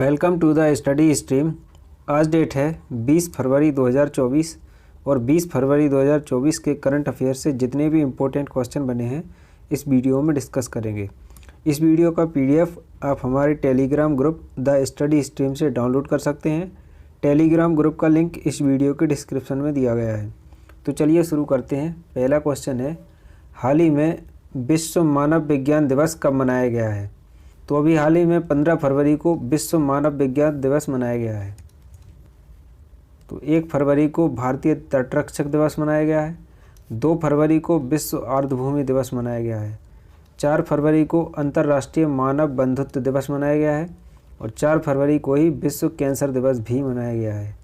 Welcome to the study stream. आज date है 20 फरवरी 2024 और 20 फरवरी 2024 के करंट अफेयर से जितने भी इम्पोर्टेंट क्वेश्चन बने हैं इस वीडियो में डिस्कस करेंगे। इस वीडियो का पीडीएफ आप हमारे Telegram group the study stream से डाउनलोड कर सकते हैं। टेलीग्राम ग्रुप का लिंक इस वीडियो के डिस्क्रिप्शन में दिया गया है। तो चलिए शुरू करते हैं। पहला क्वेश्चन है, हाल ही में विश्व मानव विज्ञान दिवस कब मनाया गया है? तो अभी हाल ही में 15 फरवरी को विश्व मानव विज्ञान दिवस मनाया गया है। तो 1 फरवरी को भारतीय तटरक्षक दिवस मनाया गया है। 2 फरवरी को विश्व आर्द्रभूमि दिवस मनाया गया है। 4 फरवरी को अंतर्राष्ट्रीय मानव बंधुत्व दिवस मनाया गया है और 4 फरवरी को ही विश्व कैंसर दिवस भी मनाया गया है।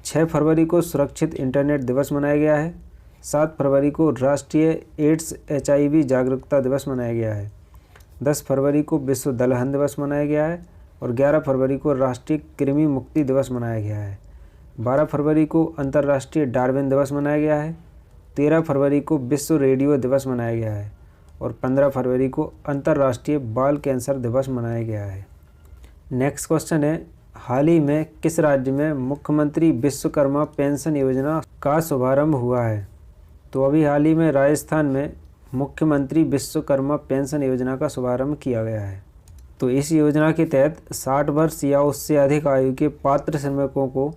6 फरवरी को सुरक्षित इंटरनेट दिवस मनाया गया है। 7 फरवरी को राष्ट्रीय एड्स HIV जागरूकता दिवस मनाया गया है। 10 फरवरी को विश्व दलहन दिवस मनाया गया है और 11 फरवरी को राष्ट्रीय कृमि मुक्ति दिवस मनाया गया है। 12 फरवरी को अंतर्राष्ट्रीय डार्विन दिवस मनाया गया है। 13 फरवरी को विश्व रेडियो दिवस मनाया गया है और 15 फरवरी को अंतर्राष्ट्रीय बाल कैंसर दिवस मनाया गया है। नेक्स्ट क्वेश्चन है, हाल ही में किस राज्य में मुख्यमंत्री विश्वकर्मा पेंशन योजना का शुभारंभ हुआ है? तो अभी हाल ही में राजस्थान में मुख्यमंत्री विश्वकर्मा पेंशन योजना का शुभारंभ किया गया है। तो इस योजना के तहत 60 वर्ष या उससे अधिक आयु के पात्र श्रमिकों को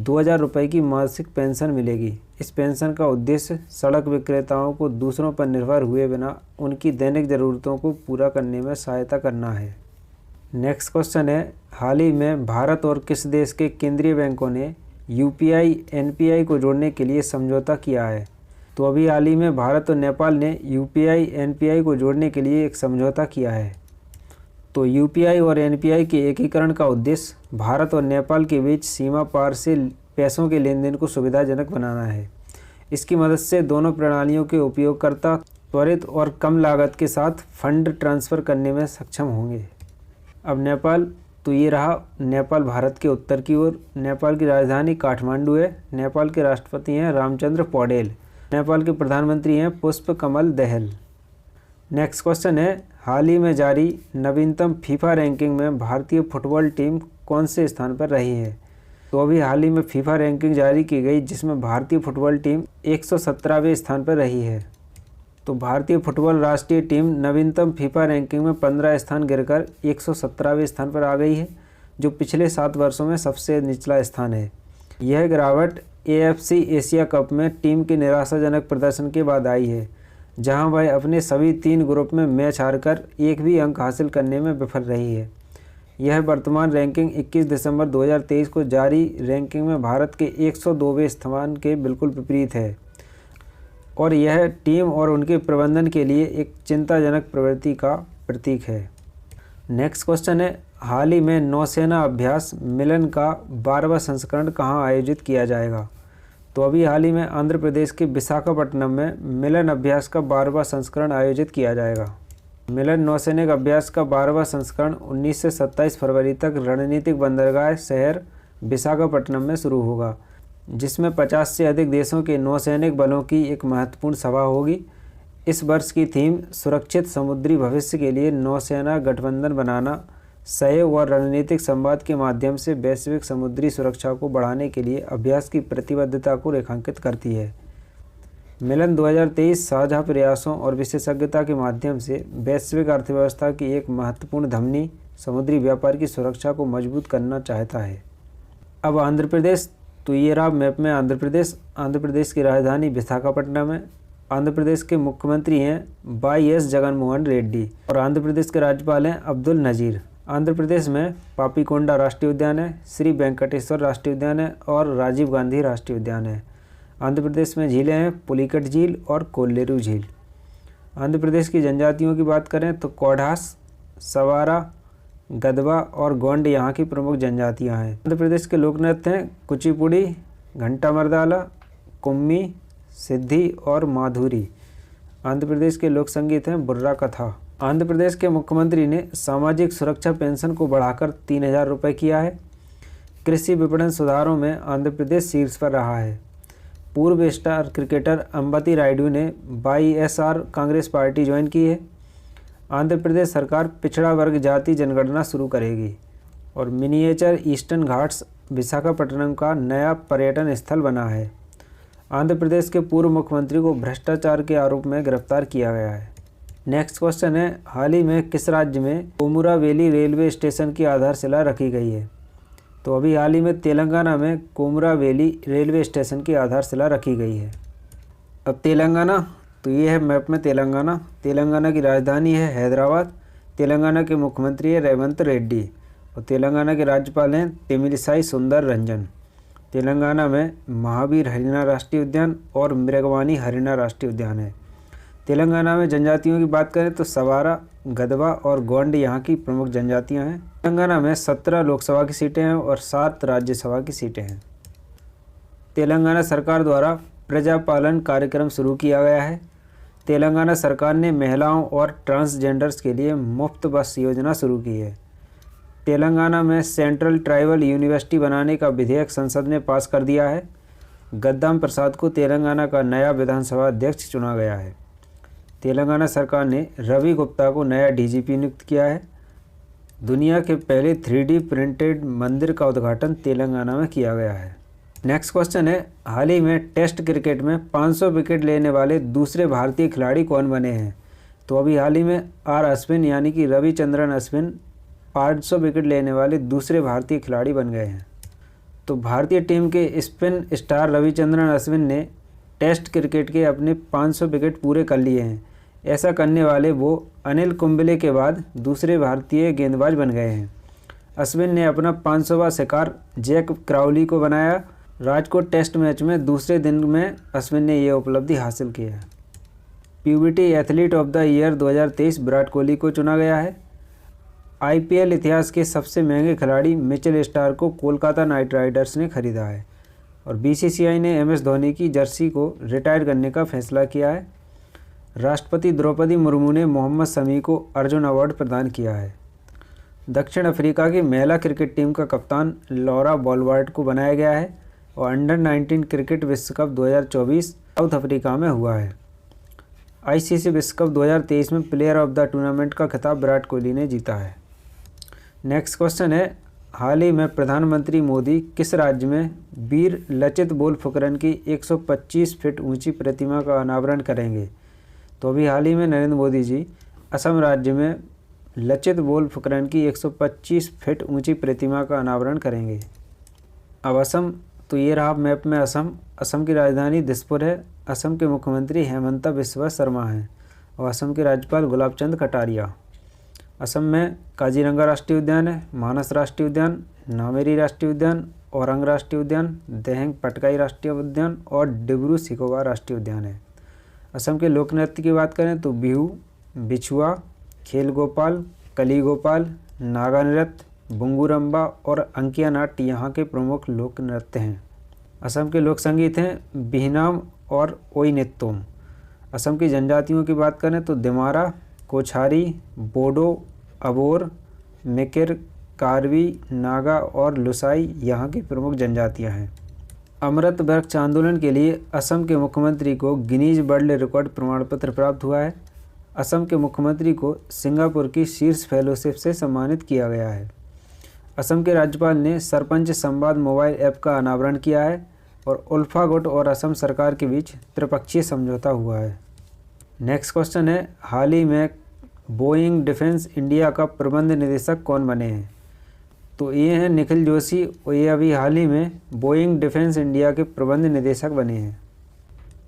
2000 रुपये की मासिक पेंशन मिलेगी। इस पेंशन का उद्देश्य सड़क विक्रेताओं को दूसरों पर निर्भर हुए बिना उनकी दैनिक ज़रूरतों को पूरा करने में सहायता करना है। नेक्स्ट क्वेश्चन है, हाल ही में भारत और किस देश के केंद्रीय बैंकों ने UPI NPI को जोड़ने के लिए समझौता किया है? तो अभी हाल ही में भारत और नेपाल ने UPI NPI को जोड़ने के लिए एक समझौता किया है। तो UPI और NPI के एकीकरण का उद्देश्य भारत और नेपाल के बीच सीमा पार से पैसों के लेन देन को सुविधाजनक बनाना है। इसकी मदद से दोनों प्रणालियों के उपयोगकर्ता त्वरित और कम लागत के साथ फंड ट्रांसफ़र करने में सक्षम होंगे। अब नेपाल, तो ये रहा नेपाल भारत के उत्तर की ओर। नेपाल की राजधानी काठमांडू है। नेपाल के राष्ट्रपति हैं रामचंद्र पौडेल। नेपाल के प्रधानमंत्री हैं पुष्प कमल दहल। नेक्स्ट क्वेश्चन है, हाल ही में जारी नवीनतम फीफा रैंकिंग में भारतीय फुटबॉल टीम कौन से स्थान पर रही है? तो अभी हाल ही में फीफा रैंकिंग जारी की गई जिसमें भारतीय फुटबॉल टीम 117वें स्थान पर रही है। तो भारतीय फुटबॉल राष्ट्रीय टीम नवीनतम फीफा रैंकिंग में 15 स्थान गिरकर 117वें स्थान पर आ गई है, जो पिछले 7 वर्षों में सबसे निचला स्थान है। यह गिरावट AFC एशिया कप में टीम के निराशाजनक प्रदर्शन के बाद आई है, जहां वह अपने सभी 3 ग्रुप में मैच हारकर एक भी अंक हासिल करने में विफल रही है। यह वर्तमान रैंकिंग 21 दिसंबर 2023 को जारी रैंकिंग में भारत के 102वें स्थान के बिल्कुल विपरीत है और यह टीम और उनके प्रबंधन के लिए एक चिंताजनक प्रवृत्ति का प्रतीक है। नेक्स्ट क्वेश्चन है, हाल ही में नौसेना अभ्यास मिलन का 12वां संस्करण कहाँ आयोजित किया जाएगा? तो अभी हाल ही में आंध्र प्रदेश के विशाखापट्टनम में मिलन अभ्यास का 12वां संस्करण आयोजित किया जाएगा। मिलन नौसैनिक अभ्यास का 12वां संस्करण 19 से 27 फरवरी तक रणनीतिक बंदरगाह शहर विशाखापट्टनम में शुरू होगा, जिसमें 50 से अधिक देशों के नौसैनिक बलों की एक महत्वपूर्ण सभा होगी। इस वर्ष की थीम सुरक्षित समुद्री भविष्य के लिए नौसेना गठबंधन बनाना, सहयोग और रणनीतिक संवाद के माध्यम से वैश्विक समुद्री सुरक्षा को बढ़ाने के लिए अभ्यास की प्रतिबद्धता को रेखांकित करती है। मिलन 2023 साझा प्रयासों और विशेषज्ञता के माध्यम से वैश्विक अर्थव्यवस्था की एक महत्वपूर्ण धमनी समुद्री व्यापार की सुरक्षा को मजबूत करना चाहता है। अब आंध्र प्रदेश, तो ये रहा मैप में आंध्र प्रदेश। आंध्र प्रदेश की राजधानी विशाखापट्टनम है। आंध्र प्रदेश के मुख्यमंत्री हैं YS जगनमोहन रेड्डी और आंध्र प्रदेश के राज्यपाल हैं अब्दुल नज़ीर। आंध्र प्रदेश में पापीकोंडा राष्ट्रीय उद्यान है, श्री वेंकटेश्वर राष्ट्रीय उद्यान है और राजीव गांधी राष्ट्रीय उद्यान है। आंध्र प्रदेश में झीलें हैं पुलिकट झील और कोल्लेरू झील। आंध्र प्रदेश की जनजातियों की बात करें तो कोढ़ास, सवारा, गदवा और गोंड यहाँ की प्रमुख जनजातियाँ हैं। आंध्र प्रदेश के लोक नृत्य हैं कुचिपुड़ी, घंटा मर्दाला, कुम्मी, सिद्धि और माधुरी। आंध्र प्रदेश के लोक संगीत हैं बुर्रा कथा। आंध्र प्रदेश के मुख्यमंत्री ने सामाजिक सुरक्षा पेंशन को बढ़ाकर 3000 रुपये किया है। कृषि विपणन सुधारों में आंध्र प्रदेश शीर्ष पर रहा है। पूर्व स्टार क्रिकेटर अंबती रायडू ने YSR कांग्रेस पार्टी ज्वाइन की है। आंध्र प्रदेश सरकार पिछड़ा वर्ग जाति जनगणना शुरू करेगी। और मिनिएचर ईस्टर्न घाट्स विशाखापट्टनम का नया पर्यटन स्थल बना है। आंध्र प्रदेश के पूर्व मुख्यमंत्री को भ्रष्टाचार के आरोप में गिरफ्तार किया गया है। नेक्स्ट क्वेश्चन है, हाल ही में किस राज्य में कोमुरावेली रेलवे स्टेशन की आधारशिला रखी गई है? तो अभी हाल ही में तेलंगाना में कोमुरावेली रेलवे स्टेशन की आधारशिला रखी गई है। अब तेलंगाना, तो ये है मैप में तेलंगाना। तेलंगाना की राजधानी है हैदराबाद। तेलंगाना के मुख्यमंत्री है रेवंत रेड्डी और तेलंगाना के राज्यपाल हैं तमिलिसाई सुंदररंजन। तेलंगाना में महावीर हरिना राष्ट्रीय उद्यान और मृगवानी हरिना राष्ट्रीय उद्यान है। तेलंगाना में जनजातियों की बात करें तो सवारा, गदवा और गोंड यहाँ की प्रमुख जनजातियाँ हैं। तेलंगाना में 17 लोकसभा की सीटें हैं और 7 राज्यसभा की सीटें हैं। तेलंगाना सरकार द्वारा प्रजापालन कार्यक्रम शुरू किया गया है। तेलंगाना सरकार ने महिलाओं और ट्रांसजेंडर्स के लिए मुफ्त बस योजना शुरू की है। तेलंगाना में सेंट्रल ट्राइबल यूनिवर्सिटी बनाने का विधेयक संसद ने पास कर दिया है। गद्दाम प्रसाद को तेलंगाना का नया विधानसभा अध्यक्ष चुना गया है। तेलंगाना सरकार ने रवि गुप्ता को नया डीजीपी नियुक्त किया है। दुनिया के पहले 3D प्रिंटेड मंदिर का उद्घाटन तेलंगाना में किया गया है। नेक्स्ट क्वेश्चन है, हाल ही में टेस्ट क्रिकेट में 500 विकेट लेने वाले दूसरे भारतीय खिलाड़ी कौन बने हैं? तो अभी हाल ही में आर अश्विन यानी कि रविचंद्रन अश्विन 500 विकेट लेने वाले दूसरे भारतीय खिलाड़ी बन गए हैं। तो भारतीय टीम के स्पिन स्टार रविचंद्रन अश्विन ने टेस्ट क्रिकेट के अपने 500 विकेट पूरे कर लिए हैं। ऐसा करने वाले वो अनिल कुंबले के बाद दूसरे भारतीय गेंदबाज बन गए हैं। अश्विन ने अपना 500वां शिकार जैक क्राउली को बनाया। राजकोट टेस्ट मैच में दूसरे दिन में अश्विन ने यह उपलब्धि हासिल की है। PBT athlete of the year 2023 Virat Kohli को चुना गया है। आईपीएल इतिहास के सबसे महंगे खिलाड़ी मिचेल स्टार को कोलकाता नाइट राइडर्स ने खरीदा है और बीसीसीआई ने एमएस धोनी की जर्सी को रिटायर करने का फैसला किया है। राष्ट्रपति द्रौपदी मुर्मू ने मोहम्मद शमी को अर्जुन अवार्ड प्रदान किया है। दक्षिण अफ्रीका की महिला क्रिकेट टीम का कप्तान लॉरा बॉलवार्ट को बनाया गया है और अंडर 19 क्रिकेट विश्व कप 2024 साउथ अफ्रीका में हुआ है। आईसीसी विश्व कप 2023 में प्लेयर ऑफ द टूर्नामेंट का खिताब विराट कोहली ने जीता है। नेक्स्ट क्वेश्चन है, हाल ही में प्रधानमंत्री मोदी किस राज्य में वीर लचित बोरफुकन की 125 फीट ऊंची प्रतिमा का अनावरण करेंगे? तो अभी हाल ही में नरेंद्र मोदी जी असम राज्य में लचित बोरफुकन की 125 फीट ऊंची प्रतिमा का अनावरण करेंगे। अब असम, तो ये रहा मैप में असम। असम की राजधानी दिसपुर है। असम के मुख्यमंत्री हेमंता बिस्वा शर्मा हैं और असम के राज्यपाल गुलाब चंद कटारिया। असम में काजीरंगा राष्ट्रीय उद्यान है, मानस राष्ट्रीय उद्यान, नामेरी राष्ट्रीय उद्यान, औरंग राष्ट्रीय उद्यान, देहेंग पटकाई राष्ट्रीय उद्यान और डिब्रू सिखोवा राष्ट्रीय उद्यान है। असम के लोक नृत्य की बात करें तो बिहू, बिछुआ, खेल गोपाल, कली गोपाल, नागा नृत्य, बुंगूरम्बा और अंकिया नाट्य यहाँ के प्रमुख लोक नृत्य हैं। असम के लोक संगीत हैं बिहनाम और ओइनेत्तोम। असम की जनजातियों की बात करें तो दिमारा, कोछारी, बोडो, अबोर, मिकिर, कार्बी, नागा और लुसाई यहाँ की प्रमुख जनजातियाँ हैं। अमृत वृक्ष आंदोलन के लिए असम के मुख्यमंत्री को गिनीज वर्ल्ड रिकॉर्ड प्रमाण पत्र प्राप्त हुआ है। असम के मुख्यमंत्री को सिंगापुर की शीर्ष फेलोशिप से सम्मानित किया गया है। असम के राज्यपाल ने सरपंच संवाद मोबाइल ऐप का अनावरण किया है और उल्फा गुट और असम सरकार के बीच त्रिपक्षीय समझौता हुआ है। नेक्स्ट क्वेश्चन है, हाल ही में बोइंग डिफेंस इंडिया का प्रबंध निदेशक कौन बने हैं? तो ये हैं निखिल जोशी और ये अभी हाल ही में बोइंग डिफेंस इंडिया के प्रबंध निदेशक बने हैं।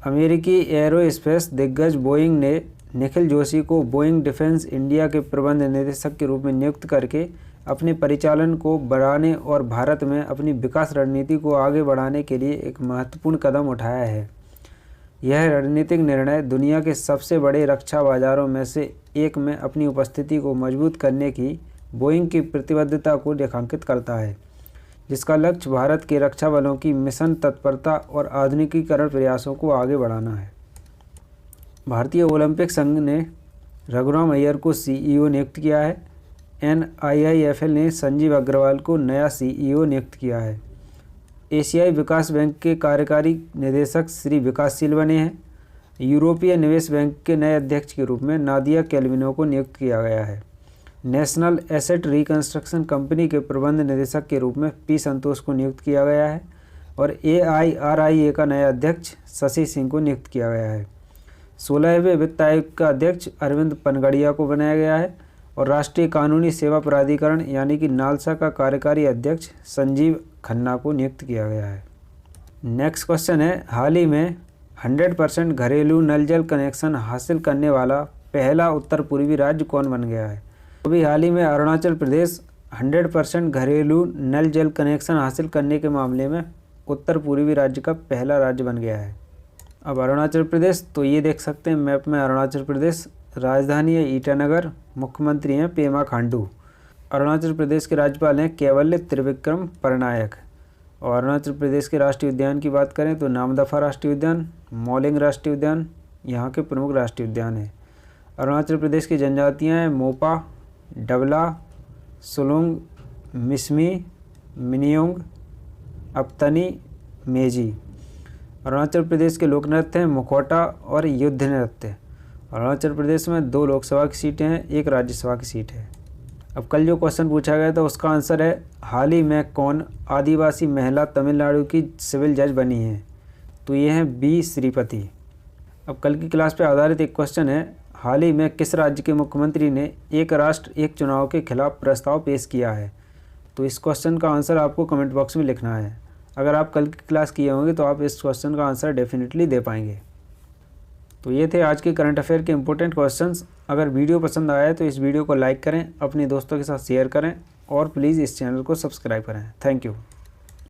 अमेरिकी एरोस्पेस दिग्गज बोइंग ने निखिल जोशी को बोइंग डिफेंस इंडिया के प्रबंध निदेशक के रूप में नियुक्त करके अपने परिचालन को बढ़ाने और भारत में अपनी विकास रणनीति को आगे बढ़ाने के लिए एक महत्वपूर्ण कदम उठाया है। यह रणनीतिक निर्णय दुनिया के सबसे बड़े रक्षा बाजारों में से एक में अपनी उपस्थिति को मजबूत करने की बोइंग की प्रतिबद्धता को रेखांकित करता है, जिसका लक्ष्य भारत के रक्षा बलों की मिशन तत्परता और आधुनिकीकरण प्रयासों को आगे बढ़ाना है। भारतीय ओलंपिक संघ ने रघुराम अय्यर को सीईओ नियुक्त किया है। NIIFL ने संजीव अग्रवाल को नया सीईओ नियुक्त किया है। एशियाई विकास बैंक के कार्यकारी निदेशक श्री विकासशील बने हैं। यूरोपीय निवेश बैंक के नए अध्यक्ष के रूप में नादिया कैल्विनो को नियुक्त किया गया है। नेशनल एसेट रिकंस्ट्रक्शन कंपनी के प्रबंध निदेशक के रूप में पी संतोष को नियुक्त किया गया है और AIRIA का नया अध्यक्ष शशि सिंह को नियुक्त किया गया है। 16वें वित्त आयोग का अध्यक्ष अरविंद पनगड़िया को बनाया गया है और राष्ट्रीय कानूनी सेवा प्राधिकरण यानी कि नालसा का कार्यकारी अध्यक्ष संजीव खन्ना को नियुक्त किया गया है। नेक्स्ट क्वेश्चन है, हाल ही में 100% घरेलू नल जल कनेक्शन हासिल करने वाला पहला उत्तर पूर्वी राज्य कौन बन गया है? अभी हाल ही में अरुणाचल प्रदेश 100% घरेलू नल जल कनेक्शन हासिल करने के मामले में उत्तर पूर्वी राज्य का पहला राज्य बन गया है। अब अरुणाचल प्रदेश, तो ये देख सकते हैं मैप में अरुणाचल प्रदेश, राजधानी है ईटानगर, मुख्यमंत्री हैं पेमा खांडू। अरुणाचल प्रदेश के राज्यपाल हैं केवल्य त्रिविक्रम परनायक। और अरुणाचल प्रदेश के राष्ट्रीय उद्यान की बात करें तो नामदफा राष्ट्रीय उद्यान, मौलिंग राष्ट्रीय उद्यान यहाँ के प्रमुख राष्ट्रीय उद्यान हैं। अरुणाचल प्रदेश की जनजातियाँ हैं मोपा, डबला, सुलुंग, मिसमी, मिनियोंग, अपतनी, मेजी। अरुणाचल प्रदेश के लोक नृत्य हैं मुखौटा और युद्ध नृत्य। अरुणाचल प्रदेश में 2 लोकसभा की सीटें हैं, 1 राज्यसभा की सीट है। अब कल जो क्वेश्चन पूछा गया था उसका आंसर है, हाल ही में कौन आदिवासी महिला तमिलनाडु की सिविल जज बनी है? तो ये हैं बी श्रीपति। अब कल की क्लास पे आधारित एक क्वेश्चन है, हाल ही में किस राज्य के मुख्यमंत्री ने एक राष्ट्र एक चुनाव के खिलाफ प्रस्ताव पेश किया है? तो इस क्वेश्चन का आंसर आपको कमेंट बॉक्स में लिखना है। अगर आप कल की क्लास किए होंगे तो आप इस क्वेश्चन का आंसर डेफिनेटली दे पाएंगे। तो ये थे आज के करंट अफेयर के इंपॉर्टेंट क्वेश्चंस। अगर वीडियो पसंद आया तो इस वीडियो को लाइक करें, अपने दोस्तों के साथ शेयर करें और प्लीज़ इस चैनल को सब्सक्राइब करें। Thank you.